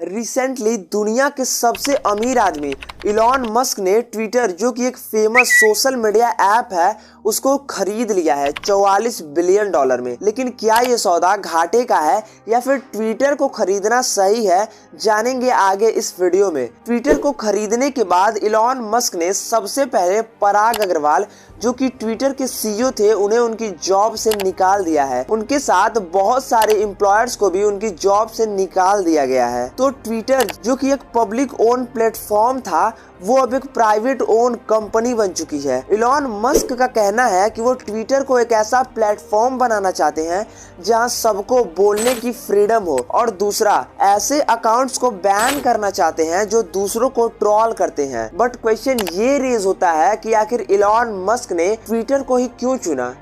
Recently दुनिया के सबसे अमीर आदमी इलॉन मस्क ने ट्विटर, जो कि एक फेमस सोशल मीडिया ऐप है, उसको खरीद लिया है 44 बिलियन डॉलर में। लेकिन क्या ये सौदा घाटे का है या फिर ट्विटर को खरीदना सही है, जानेंगे आगे इस वीडियो में। ट्विटर को खरीदने के बाद इलॉन मस्क ने सबसे पहले पराग अग्रवाल, जो कि ट्विटर के सीईओ थे, उन्हें उनकी जॉब से निकाल दिया है। उनके साथ बहुत सारे एम्प्लॉयर्स को भी उनकी जॉब से निकाल दिया गया है। तो ट्विटर, जो कि एक पब्लिक ओन प्लेटफॉर्म था, वो अब एक प्राइवेट ओन कंपनी बन चुकी है। इलॉन मस्क का कहना है कि वो ट्विटर को एक ऐसा प्लेटफॉर्म बनाना चाहते हैं जहां सबको बोलने की फ्रीडम हो, और दूसरा, ऐसे अकाउंट्स को बैन करना चाहते हैं जो दूसरों को ट्रोल करते हैं। बट क्वेश्चन ये रेज होता है कि आखिर इलॉन मस्क ने ट्विटर को ही क्यों चुना।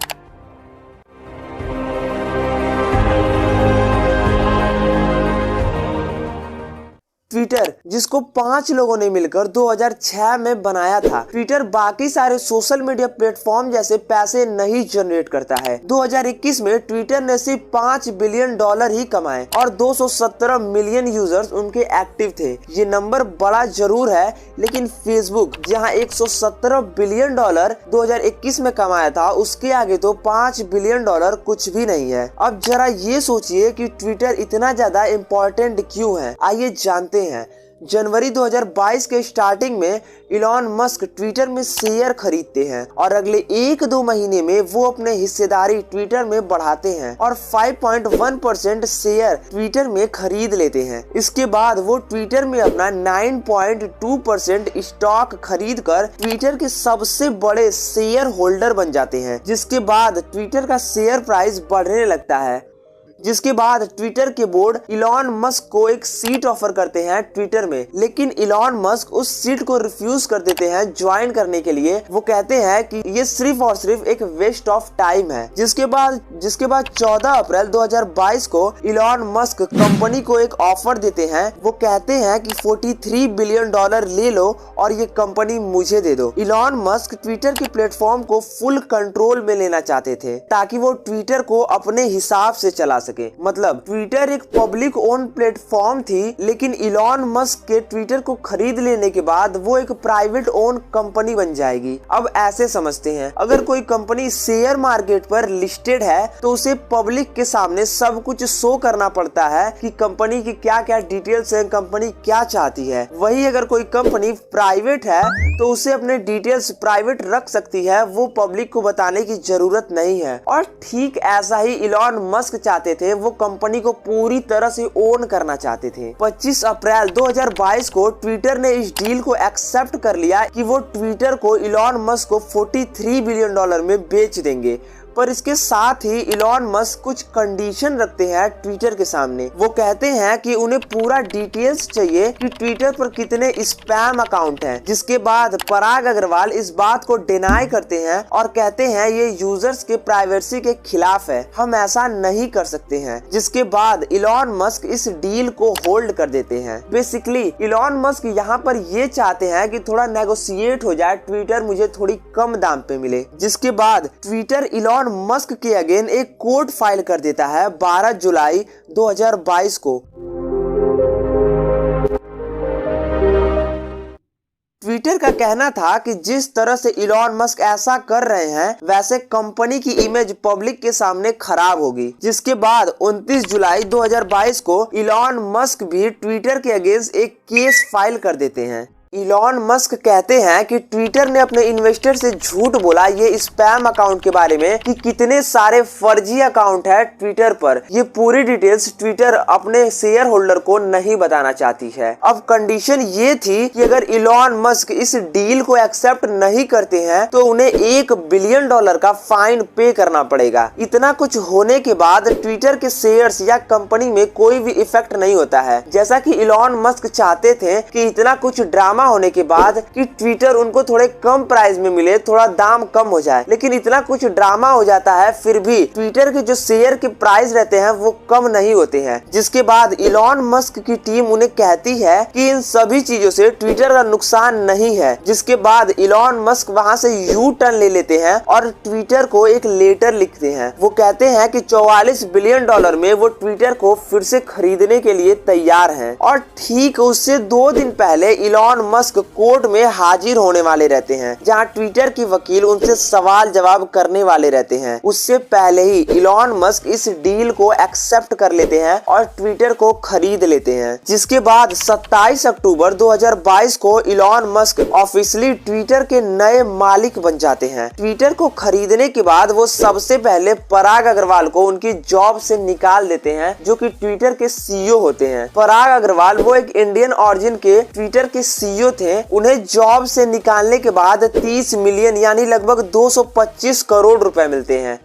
ट्विटर, जिसको 5 लोगों ने मिलकर 2006 में बनाया था, ट्विटर बाकी सारे सोशल मीडिया प्लेटफॉर्म जैसे पैसे नहीं जनरेट करता है। 2021 में ट्विटर ने सिर्फ 5 बिलियन डॉलर ही कमाए और 217 मिलियन यूजर्स उनके एक्टिव थे। ये नंबर बड़ा जरूर है, लेकिन फेसबुक, जहां 117 बिलियन डॉलर 2021 में कमाया था, उसके आगे तो 5 बिलियन डॉलर कुछ भी नहीं है। अब जरा ये सोचिए कि ट्विटर इतना ज्यादा इम्पोर्टेंट क्यों है। आइए जानते हैं। जनवरी 2022 के स्टार्टिंग में इलॉन मस्क ट्विटर में शेयर खरीदते हैं और अगले 1-2 महीने में वो अपने हिस्सेदारी ट्विटर में बढ़ाते हैं और 5.1% शेयर ट्विटर में खरीद लेते हैं। इसके बाद वो ट्विटर में अपना 9.2% स्टॉक खरीद कर ट्विटर के सबसे बड़े शेयर होल्डर बन जाते हैं, जिसके बाद ट्विटर का शेयर प्राइस बढ़ने लगता है। जिसके बाद ट्विटर के बोर्ड इलॉन मस्क को एक सीट ऑफर करते हैं ट्विटर में, लेकिन इलॉन मस्क उस सीट को रिफ्यूज कर देते हैं ज्वाइन करने के लिए। वो कहते हैं कि ये सिर्फ और सिर्फ एक वेस्ट ऑफ टाइम है। जिसके बाद 14 अप्रैल 2022 को इलॉन मस्क कंपनी को एक ऑफर देते हैं। वो कहते हैं कि 43 बिलियन डॉलर ले लो और ये कंपनी मुझे दे दो। इलॉन मस्क ट्विटर के प्लेटफॉर्म को फुल कंट्रोल में लेना चाहते थे ताकि वो ट्विटर को अपने हिसाब से चला सके। मतलब ट्विटर एक पब्लिक ओन प्लेटफॉर्म थी, लेकिन इलॉन मस्क के ट्विटर को खरीद लेने के बाद वो एक प्राइवेट ओन कंपनी बन जाएगी। अब ऐसे समझते हैं, अगर कोई कंपनी शेयर मार्केट पर लिस्टेड है तो उसे पब्लिक के सामने सब कुछ शो करना पड़ता है कि कंपनी की क्या क्या डिटेल्स है, कंपनी क्या चाहती है। वही अगर कोई कंपनी प्राइवेट है तो उसे अपने डिटेल्स प्राइवेट रख सकती है, वो पब्लिक को बताने की जरूरत नहीं है। और ठीक ऐसा ही इलॉन मस्क चाहते थे, वो कंपनी को पूरी तरह से ओन करना चाहते थे। 25 अप्रैल 2022 को ट्विटर ने इस डील को एक्सेप्ट कर लिया कि वो ट्विटर को इलॉन मस्क को 43 बिलियन डॉलर में बेच देंगे। पर इसके साथ ही इलॉन मस्क कुछ कंडीशन रखते हैं ट्विटर के सामने। वो कहते हैं कि उन्हें पूरा डिटेल्स चाहिए कि ट्विटर पर कितने स्पैम अकाउंट हैं। जिसके बाद पराग अग्रवाल इस बात को डिनाई करते हैं और कहते हैं ये यूजर्स के प्राइवेसी के खिलाफ है, हम ऐसा नहीं कर सकते हैं। जिसके बाद इलॉन मस्क इस डील को होल्ड कर देते हैं। बेसिकली इलॉन मस्क यहाँ पर ये चाहते हैं कि थोड़ा नेगोशिएट हो जाए, ट्विटर मुझे थोड़ी कम दाम पे मिले। जिसके बाद ट्विटर इलॉन मस्क के अगेन एक कोर्ट फाइल कर देता है 12 जुलाई 2022 को। ट्विटर का कहना था कि जिस तरह से इलॉन मस्क ऐसा कर रहे हैं, वैसे कंपनी की इमेज पब्लिक के सामने खराब होगी। जिसके बाद 29 जुलाई 2022 को इलॉन मस्क भी ट्विटर के अगेंस्ट एक केस फाइल कर देते हैं। इलॉन मस्क कहते हैं कि ट्विटर ने अपने इन्वेस्टर से झूठ बोला ये स्पैम अकाउंट के बारे में कि कितने सारे फर्जी अकाउंट है ट्विटर पर। ये पूरी डिटेल्स ट्विटर अपने शेयर होल्डर को नहीं बताना चाहती है। अब कंडीशन ये थी कि अगर इलॉन मस्क इस डील को एक्सेप्ट नहीं करते हैं तो उन्हें 1 बिलियन डॉलर का फाइन पे करना पड़ेगा। इतना कुछ होने के बाद ट्विटर के शेयर्स या कंपनी में कोई भी इफेक्ट नहीं होता है, जैसा कि इलॉन मस्क चाहते थे कि इतना कुछ ड्रामा ड्रामा होने के बाद कि ट्विटर उनको थोड़े कम प्राइस में मिले, थोड़ा दाम कम हो जाए। लेकिन इतना कुछ ड्रामा हो जाता है, फिर भी ट्विटर के जो शेयर के प्राइस रहते हैं वो कम नहीं होते हैं। जिसके बाद इलॉन मस्क की टीम उन्हें कहती है कि इन सभी चीजों से ट्विटर का नुकसान नहीं है। जिसके बाद इलॉन मस्क वहां से यू टर्न ले लेते हैं और ट्विटर को एक लेटर लिखते हैं। वो कहते हैं कि $44 बिलियन में वो ट्विटर को फिर से खरीदने के लिए तैयार हैं। और ठीक उससे 2 दिन पहले इलॉन मस्क कोर्ट में हाजिर होने वाले रहते हैं, जहां ट्विटर की वकील उनसे सवाल जवाब करने वाले रहते हैं। उससे पहले ही इलॉन मस्क इस डील को एक्सेप्ट कर लेते हैं और ट्विटर को खरीद लेते हैं। जिसके बाद 27 अक्टूबर 2022 को इलॉन मस्क ऑफिशियली ट्विटर के नए मालिक बन जाते हैं। ट्विटर को खरीदने के बाद वो सबसे पहले पराग अग्रवाल को उनकी जॉब से निकाल देते हैं, जो कि ट्विटर के सीईओ होते हैं। पराग अग्रवाल वो एक इंडियन ऑरिजिन के ट्विटर के सीईओ थे। उन्हें जॉब से निकालने के बाद 30 मिलियन यानी लगभग 225 करोड़ रुपए मिलते हैं।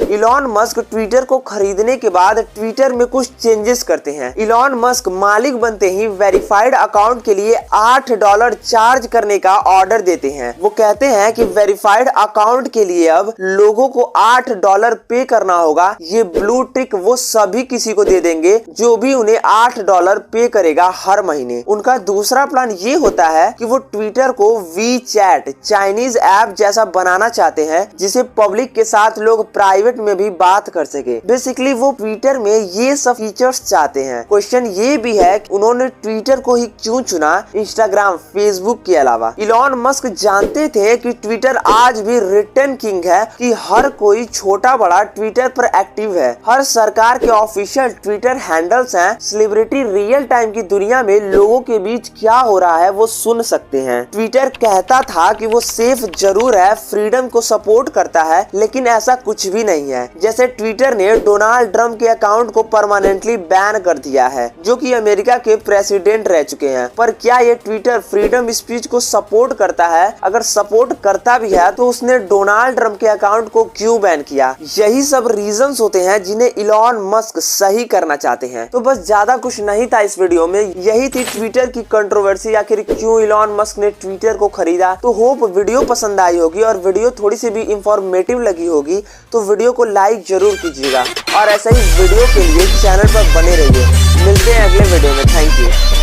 इलॉन मस्क ट्विटर को खरीदने के बाद ट्विटर में कुछ चेंजेस करते हैं। इलॉन मस्क मालिक बनते ही वेरीफाइड अकाउंट के लिए $8 चार्ज करने का ऑर्डर देते हैं। वो कहते हैं कि वेरीफाइड अकाउंट के लिए अब लोगों को $8 पे करना होगा। ये ब्लू टिक वो सभी किसी को दे देंगे जो भी उन्हें $8 पे करेगा हर महीने। उनका दूसरा प्लान ये होता है कि वो ट्विटर को वीचैट चाइनीज ऐप जैसा बनाना चाहते हैं, जिसे पब्लिक के साथ लोग प्राइवेट में भी बात कर सके। बेसिकली वो ट्विटर में ये सब फीचर्स चाहते हैं। क्वेश्चन ये भी है कि उन्होंने ट्विटर को ही क्यों चुना इंस्टाग्राम, फेसबुक के अलावा। इलॉन मस्क जानते थे कि ट्विटर आज भी रिटर्न किंग है, कि हर कोई छोटा बड़ा ट्विटर पर एक्टिव है। हर सरकार के ऑफिशियल ट्विटर हैंडल्स हैं। सेलिब्रिटी रियल टाइम की दुनिया में लोगों के बीच क्या हो रहा है वो सुन सकते हैं। ट्विटर कहता था कि वो सेफ जरूर है, फ्रीडम को सपोर्ट करता है, लेकिन ऐसा कुछ भी नहीं है। जैसे ट्विटर ने डोनाल्ड ट्रंप के अकाउंट को परमानेंटली बैन कर दिया है, जो कि अमेरिका के प्रेसिडेंट रह चुके हैं। पर क्या ये ट्विटर फ्रीडम स्पीच को सपोर्ट करता है? अगर सपोर्ट करता भी है तो उसने डोनाल्ड ट्रंप के अकाउंट को क्यों बैन किया? यही सब रीजंस होते हैं जिन्हें इलॉन मस्क सही करना चाहते हैं। तो बस ज्यादा कुछ नहीं था इस वीडियो में, यही थी ट्विटर की कंट्रोवर्सी, आखिर क्यों इलॉन मस्क ने ट्विटर को खरीदा। तो होप वीडियो पसंद आई होगी और वीडियो थोड़ी सी भी इंफॉर्मेटिव लगी होगी, तो वीडियो को लाइक जरूर कीजिएगा और ऐसा ही वीडियो के लिए चैनल पर बने रहिए। मिलते हैं अगले वीडियो में। Thank you.